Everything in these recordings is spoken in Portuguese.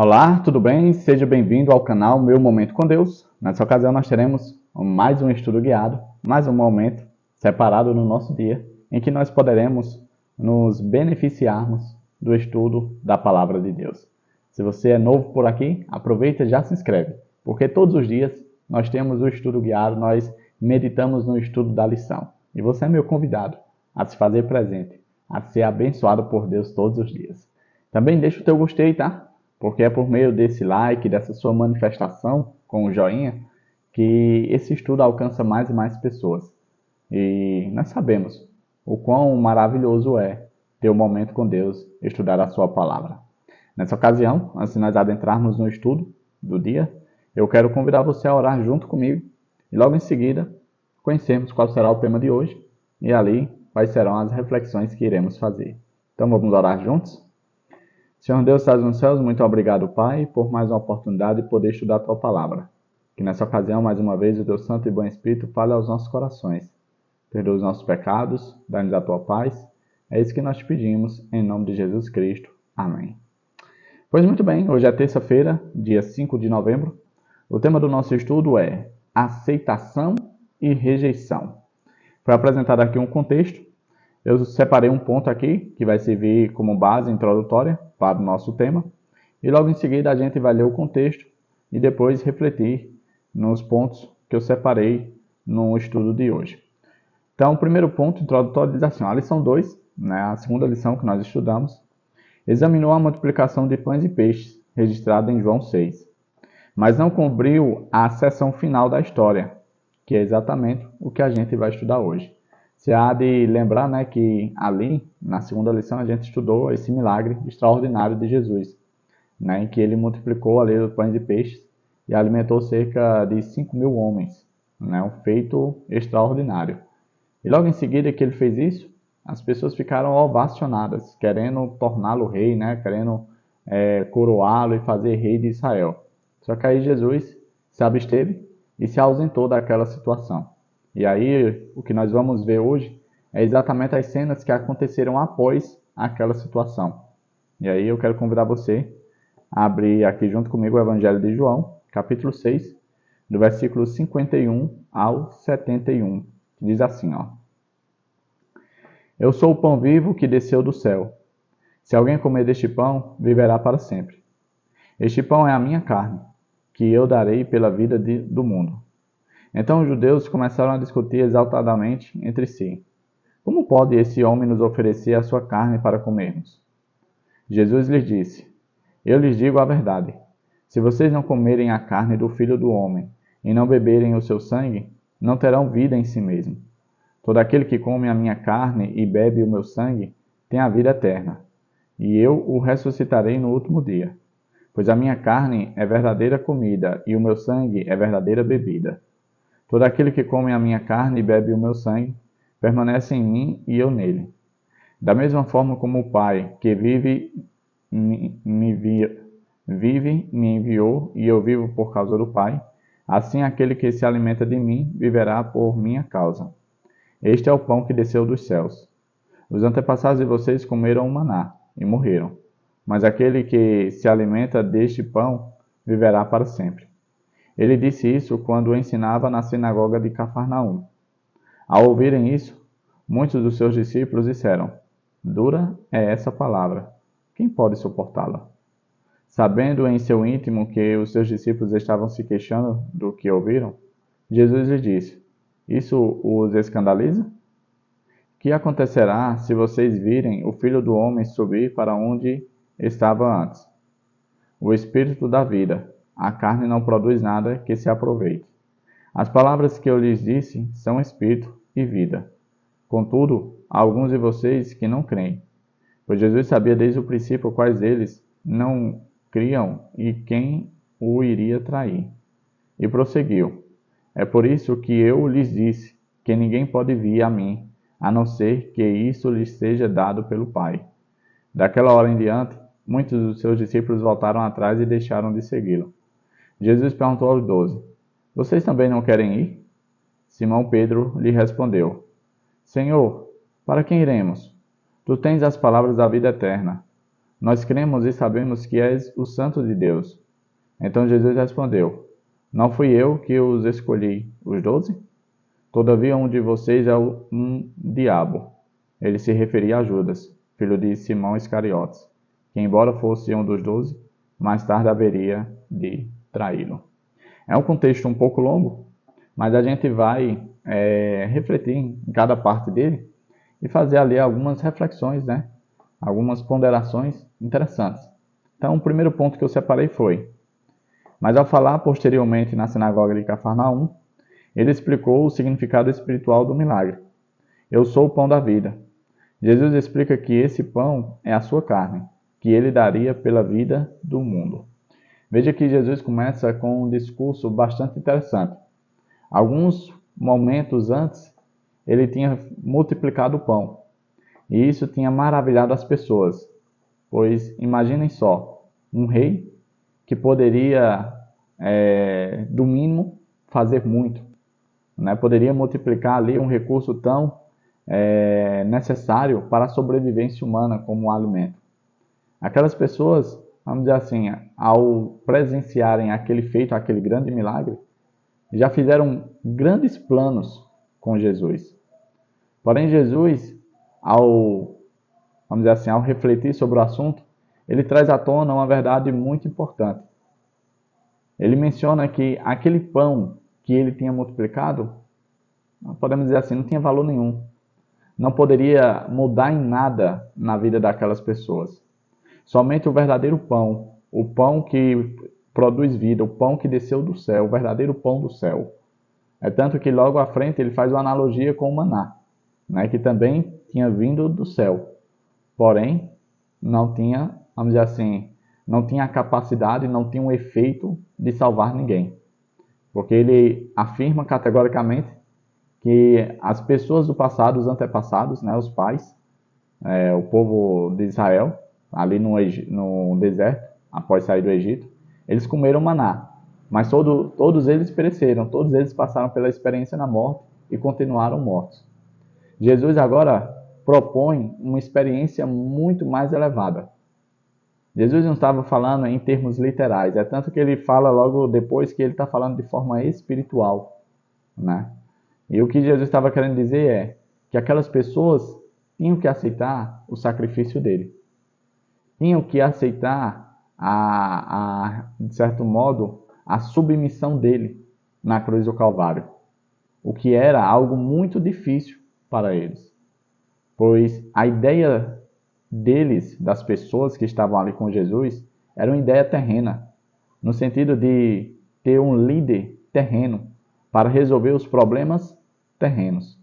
Olá, tudo bem? Seja bem-vindo ao canal Meu Momento com Deus. Nessa ocasião nós teremos mais um estudo guiado, mais um momento separado no nosso dia, em que nós poderemos nos beneficiarmos do estudo da Palavra de Deus. Se você é novo por aqui, aproveita e já se inscreve, porque todos os dias nós temos o estudo guiado, nós meditamos no estudo da lição. E você é meu convidado a se fazer presente, a ser abençoado por Deus todos os dias. Também deixa o teu gostei, tá? Porque é por meio desse like, dessa sua manifestação com o joinha, que esse estudo alcança mais e mais pessoas. E nós sabemos o quão maravilhoso é ter um momento com Deus, estudar a sua palavra. Nessa ocasião, antes de nós adentrarmos no estudo do dia, eu quero convidar você a orar junto comigo e logo em seguida conhecermos qual será o tema de hoje e ali quais serão as reflexões que iremos fazer. Então vamos orar juntos? Senhor Deus, estás nos céus, muito obrigado, Pai, por mais uma oportunidade de poder estudar a Tua Palavra. Que nessa ocasião, mais uma vez, o Teu Santo e Bom Espírito fale aos nossos corações. Perdoa os nossos pecados, dá-nos a Tua paz. É isso que nós te pedimos, em nome de Jesus Cristo. Amém. Pois muito bem, hoje é terça-feira, dia 5 de novembro. O tema do nosso estudo é aceitação e rejeição. Foi apresentado aqui um contexto. Eu separei um ponto aqui, que vai servir como base introdutória para o nosso tema. E logo em seguida a gente vai ler o contexto e depois refletir nos pontos que eu separei no estudo de hoje. Então, o primeiro ponto introdutório diz assim, a lição 2, a segunda lição que nós estudamos, examinou a multiplicação de pães e peixes, registrada em João 6. Mas não cobriu a seção final da história, que é exatamente o que a gente vai estudar hoje. Você há de lembrar, que ali, na segunda lição, a gente estudou esse milagre extraordinário de Jesus, em que ele multiplicou ali os pães e peixes e alimentou cerca de 5.000 homens, um feito extraordinário. E logo em seguida que ele fez isso, as pessoas ficaram ovacionadas, querendo torná-lo rei, querendo coroá-lo e fazer rei de Israel. Só que aí Jesus se absteve e se ausentou daquela situação. E aí, o que nós vamos ver hoje é exatamente as cenas que aconteceram após aquela situação. E aí eu quero convidar você a abrir aqui junto comigo o Evangelho de João, capítulo 6, do versículo 51 ao 71. Que diz assim, Eu sou o pão vivo que desceu do céu. Se alguém comer deste pão, viverá para sempre. Este pão é a minha carne, que eu darei pela vida do mundo. Então os judeus começaram a discutir exaltadamente entre si. Como pode esse homem nos oferecer a sua carne para comermos? Jesus lhes disse, Eu lhes digo a verdade. Se vocês não comerem a carne do Filho do Homem e não beberem o seu sangue, não terão vida em si mesmo. Todo aquele que come a minha carne e bebe o meu sangue tem a vida eterna, e eu o ressuscitarei no último dia. Pois a minha carne é verdadeira comida e o meu sangue é verdadeira bebida. Todo aquele que come a minha carne e bebe o meu sangue, permanece em mim e eu nele. Da mesma forma como o Pai, que vive, me enviou e eu vivo por causa do Pai, assim aquele que se alimenta de mim viverá por minha causa. Este é o pão que desceu dos céus. Os antepassados de vocês comeram o maná e morreram, mas aquele que se alimenta deste pão viverá para sempre. Ele disse isso quando ensinava na sinagoga de Cafarnaum. Ao ouvirem isso, muitos dos seus discípulos disseram, Dura é essa palavra, quem pode suportá-la? Sabendo em seu íntimo que os seus discípulos estavam se queixando do que ouviram, Jesus lhes disse, Isso os escandaliza? Que acontecerá se vocês virem o Filho do Homem subir para onde estava antes? O Espírito da vida, a carne não produz nada que se aproveite. As palavras que eu lhes disse são espírito e vida. Contudo, há alguns de vocês que não creem, pois Jesus sabia desde o princípio quais deles não criam e quem o iria trair. E prosseguiu, É por isso que eu lhes disse que ninguém pode vir a mim, a não ser que isso lhes seja dado pelo Pai. Daquela hora em diante, muitos dos seus discípulos voltaram atrás e deixaram de segui-lo. Jesus perguntou aos 12, Vocês também não querem ir? Simão Pedro lhe respondeu, Senhor, para quem iremos? Tu tens as palavras da vida eterna. Nós cremos e sabemos que és o Santo de Deus. Então Jesus respondeu: Não fui eu que os escolhi, os 12? Todavia um de vocês é um diabo. Ele se referia a Judas, filho de Simão Iscariotes, que embora fosse um dos 12, mais tarde haveria de traí-lo. É um contexto um pouco longo, mas a gente vai refletir em cada parte dele e fazer ali algumas reflexões, né? Algumas ponderações interessantes. Então, o primeiro ponto que eu separei foi: mas ao falar posteriormente na sinagoga de Cafarnaum, ele explicou o significado espiritual do milagre. Eu sou o pão da vida. Jesus explica que esse pão é a sua carne, que ele daria pela vida do mundo. Veja que Jesus começa com um discurso bastante interessante. Alguns momentos antes, ele tinha multiplicado o pão, e isso tinha maravilhado as pessoas, pois imaginem só, um rei que poderia, do mínimo, fazer muito, né? Poderia multiplicar ali um recurso tão necessário para a sobrevivência humana como alimento. Aquelas pessoas, vamos dizer assim, ao presenciarem aquele feito, aquele grande milagre, já fizeram grandes planos com Jesus. Porém, Jesus, vamos dizer assim, ao refletir sobre o assunto, ele traz à tona uma verdade muito importante. Ele menciona que aquele pão que ele tinha multiplicado, podemos dizer assim, não tinha valor nenhum. Não poderia mudar em nada na vida daquelas pessoas. Somente o verdadeiro pão, o pão que produz vida, o pão que desceu do céu, o verdadeiro pão do céu. É tanto que logo à frente ele faz uma analogia com o maná, né, que também tinha vindo do céu. Porém, não tinha, vamos dizer assim, não tinha a capacidade, não tinha um efeito de salvar ninguém. Porque ele afirma categoricamente que as pessoas do passado, os antepassados, né, os pais, o povo de Israel, ali no deserto, após sair do Egito, eles comeram maná, mas todos eles pereceram, todos eles passaram pela experiência na morte e continuaram mortos. Jesus agora propõe uma experiência muito mais elevada. Jesus não estava falando em termos literais, é tanto que ele fala logo depois que ele está falando de forma espiritual, né? E o que Jesus estava querendo dizer é que aquelas pessoas tinham que aceitar o sacrifício dele. Tinham que aceitar, de certo modo, a submissão dele na cruz do Calvário. O que era algo muito difícil para eles. Pois a ideia deles, das pessoas que estavam ali com Jesus, era uma ideia terrena. No sentido de ter um líder terreno para resolver os problemas terrenos.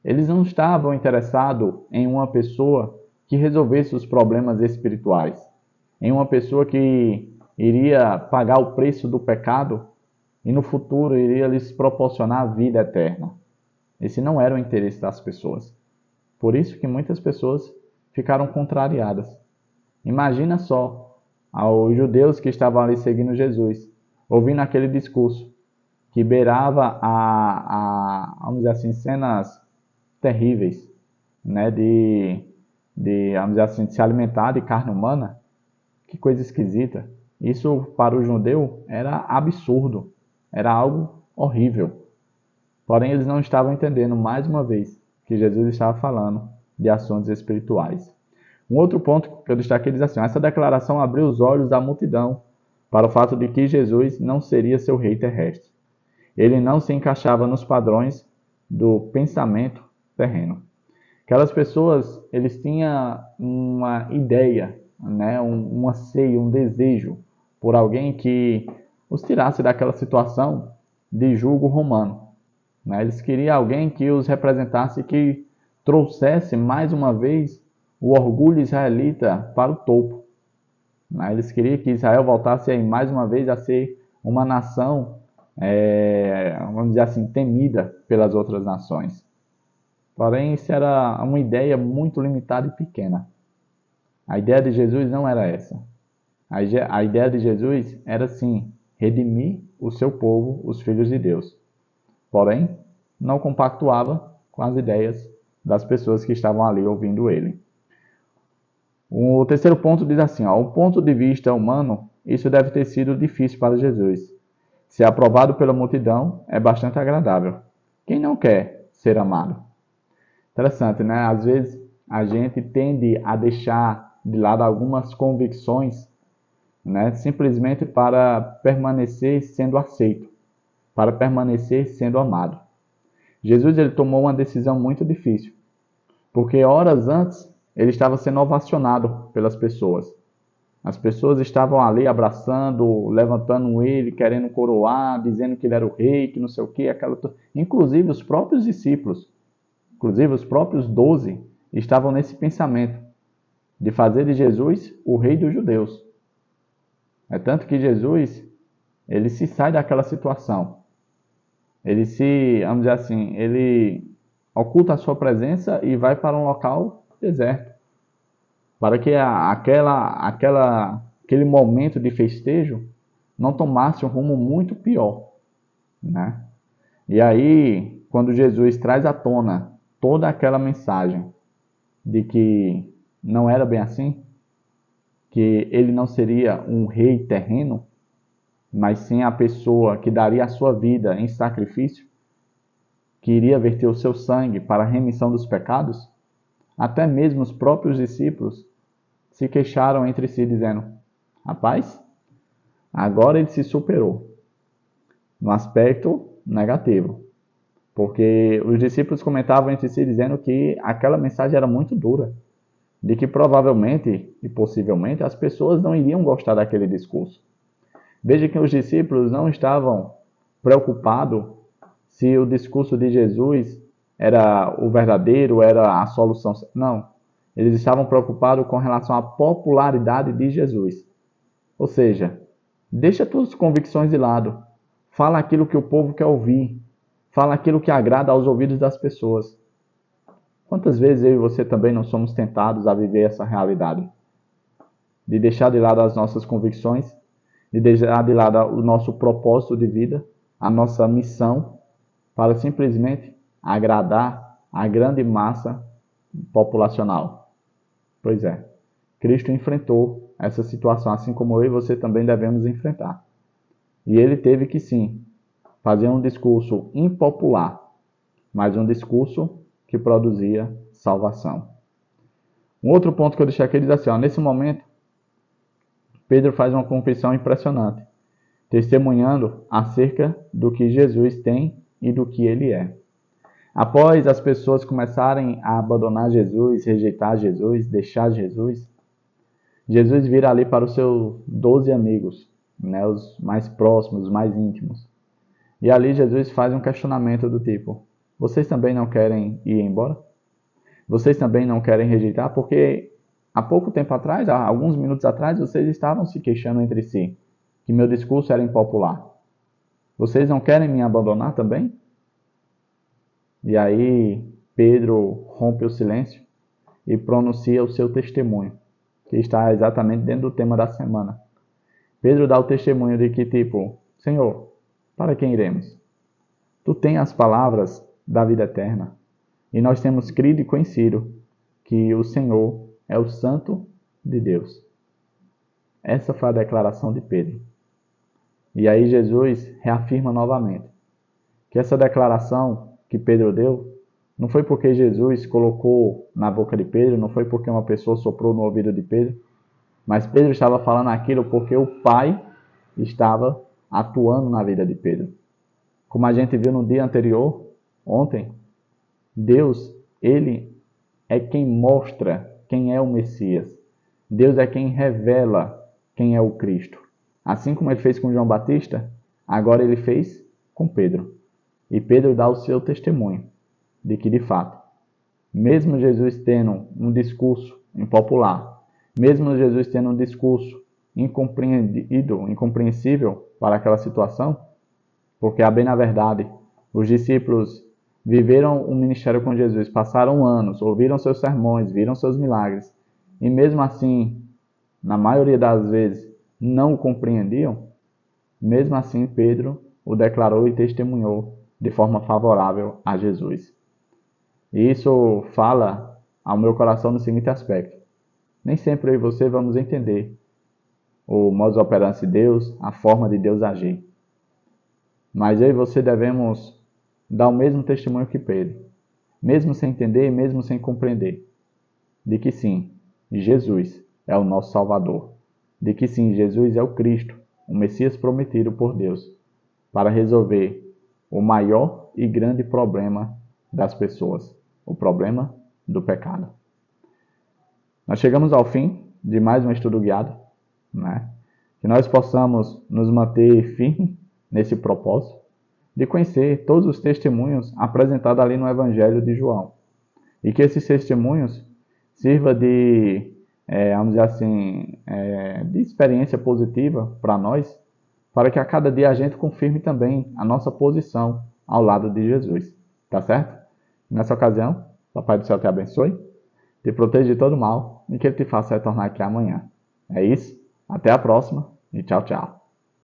Eles não estavam interessados em uma pessoa que resolvesse os problemas espirituais, em uma pessoa que iria pagar o preço do pecado e no futuro iria lhes proporcionar a vida eterna. Esse não era o interesse das pessoas. Por isso que muitas pessoas ficaram contrariadas. Imagina só aos judeus que estavam ali seguindo Jesus, ouvindo aquele discurso que beirava vamos dizer assim, cenas terríveis, né, vamos dizer assim, de se alimentar de carne humana. Que coisa esquisita. Isso para o judeu era absurdo, era algo horrível. Porém, eles não estavam entendendo, mais uma vez, que Jesus estava falando de assuntos espirituais. Um outro ponto que eu destaquei diz assim: essa declaração abriu os olhos da multidão para o fato de que Jesus não seria seu rei terrestre. Ele não se encaixava nos padrões do pensamento terreno. Aquelas pessoas, eles tinham uma ideia, né, um anseio, um desejo por alguém que os tirasse daquela situação de julgo romano. Né? Eles queriam alguém que os representasse, que trouxesse mais uma vez o orgulho israelita para o topo. Né? Eles queriam que Israel voltasse aí, mais uma vez, a ser uma nação, vamos dizer assim, temida pelas outras nações. Porém, isso era uma ideia muito limitada e pequena. A ideia de Jesus não era essa. A ideia de Jesus era, sim, redimir o seu povo, os filhos de Deus. Porém, não compactuava com as ideias das pessoas que estavam ali ouvindo ele. O terceiro ponto diz assim, ó, o ponto de vista humano, isso deve ter sido difícil para Jesus. Ser aprovado pela multidão é bastante agradável. Quem não quer ser amado? Interessante, né? Às vezes a gente tende a deixar de lado algumas convicções, né? Simplesmente para permanecer sendo aceito, para permanecer sendo amado. Jesus ele tomou uma decisão muito difícil, porque horas antes ele estava sendo ovacionado pelas pessoas. As pessoas estavam ali abraçando, levantando ele, querendo coroar, dizendo que ele era o rei, que não sei o que, inclusive os próprios discípulos, inclusive os próprios 12, estavam nesse pensamento de fazer de Jesus o rei dos judeus. É tanto que Jesus, ele se sai daquela situação. Ele se, vamos dizer assim, ele oculta a sua presença e vai para um local deserto. Para que aquele momento de festejo não tomasse um rumo muito pior, né? E aí, quando Jesus traz à tona toda aquela mensagem de que não era bem assim, que ele não seria um rei terreno, mas sim a pessoa que daria a sua vida em sacrifício, que iria verter o seu sangue para a remissão dos pecados, até mesmo os próprios discípulos se queixaram entre si, dizendo: rapaz, agora ele se superou no aspecto negativo. Porque os discípulos comentavam entre si, dizendo que aquela mensagem era muito dura, de que provavelmente e possivelmente as pessoas não iriam gostar daquele discurso. Veja que os discípulos não estavam preocupados se o discurso de Jesus era o verdadeiro, era a solução. Não. Eles estavam preocupados com relação à popularidade de Jesus. Ou seja, deixa tuas convicções de lado. Fala aquilo que o povo quer ouvir. Fala aquilo que agrada aos ouvidos das pessoas. Quantas vezes eu e você também não somos tentados a viver essa realidade? De deixar de lado as nossas convicções, de deixar de lado o nosso propósito de vida, a nossa missão, para simplesmente agradar a grande massa populacional. Pois é, Cristo enfrentou essa situação, assim como eu e você também devemos enfrentar. E ele teve que sim, fazer um discurso impopular, mas um discurso que produzia salvação. Um outro ponto que eu deixei aqui diz assim, ó, nesse momento, Pedro faz uma confissão impressionante, testemunhando acerca do que Jesus tem e do que ele é. Após as pessoas começarem a abandonar Jesus, rejeitar Jesus, deixar Jesus, Jesus vira ali para os seus 12 amigos, né, os mais próximos, os mais íntimos. E ali Jesus faz um questionamento do tipo: vocês também não querem ir embora? Vocês também não querem rejeitar? Porque há pouco tempo atrás, há alguns minutos atrás, vocês estavam se queixando entre si que meu discurso era impopular. Vocês não querem me abandonar também? E aí Pedro rompe o silêncio e pronuncia o seu testemunho, que está exatamente dentro do tema da semana. Pedro dá o testemunho de que, tipo, Senhor, para quem iremos? Tu tens as palavras da vida eterna, e nós temos crido e conhecido que o Senhor é o Santo de Deus. Essa foi a declaração de Pedro. E aí Jesus reafirma novamente que essa declaração que Pedro deu não foi porque Jesus colocou na boca de Pedro, não foi porque uma pessoa soprou no ouvido de Pedro, mas Pedro estava falando aquilo porque o Pai estava atuando na vida de Pedro. Como a gente viu no dia anterior, ontem, Deus, ele é quem mostra quem é o Messias. Deus é quem revela quem é o Cristo. Assim como ele fez com João Batista, agora ele fez com Pedro. E Pedro dá o seu testemunho de que, de fato, mesmo Jesus tendo um discurso impopular, mesmo Jesus tendo um discurso incompreendido, incompreensível para aquela situação, porque, a bem na verdade, os discípulos viveram o ministério com Jesus, passaram anos, ouviram seus sermões, viram seus milagres, e mesmo assim, na maioria das vezes, não o compreendiam, mesmo assim Pedro o declarou e testemunhou de forma favorável a Jesus. E isso fala ao meu coração no seguinte aspecto: nem sempre eu e você vamos entender o modus operandi de Deus, a forma de Deus agir. Mas eu e você devemos dar o mesmo testemunho que Pedro, mesmo sem entender, mesmo sem compreender, de que sim, Jesus é o nosso Salvador, de que sim, Jesus é o Cristo, o Messias prometido por Deus, para resolver o maior e grande problema das pessoas, o problema do pecado. Nós chegamos ao fim de mais um estudo guiado, né? Que nós possamos nos manter firmes nesse propósito de conhecer todos os testemunhos apresentados ali no Evangelho de João. E que esses testemunhos sirvam de, vamos dizer assim, de experiência positiva para nós, para que a cada dia a gente confirme também a nossa posição ao lado de Jesus. Tá certo? Nessa ocasião, Papai do Céu te abençoe, te proteja de todo mal e que Ele te faça retornar aqui amanhã. É isso, até a próxima e tchau, tchau.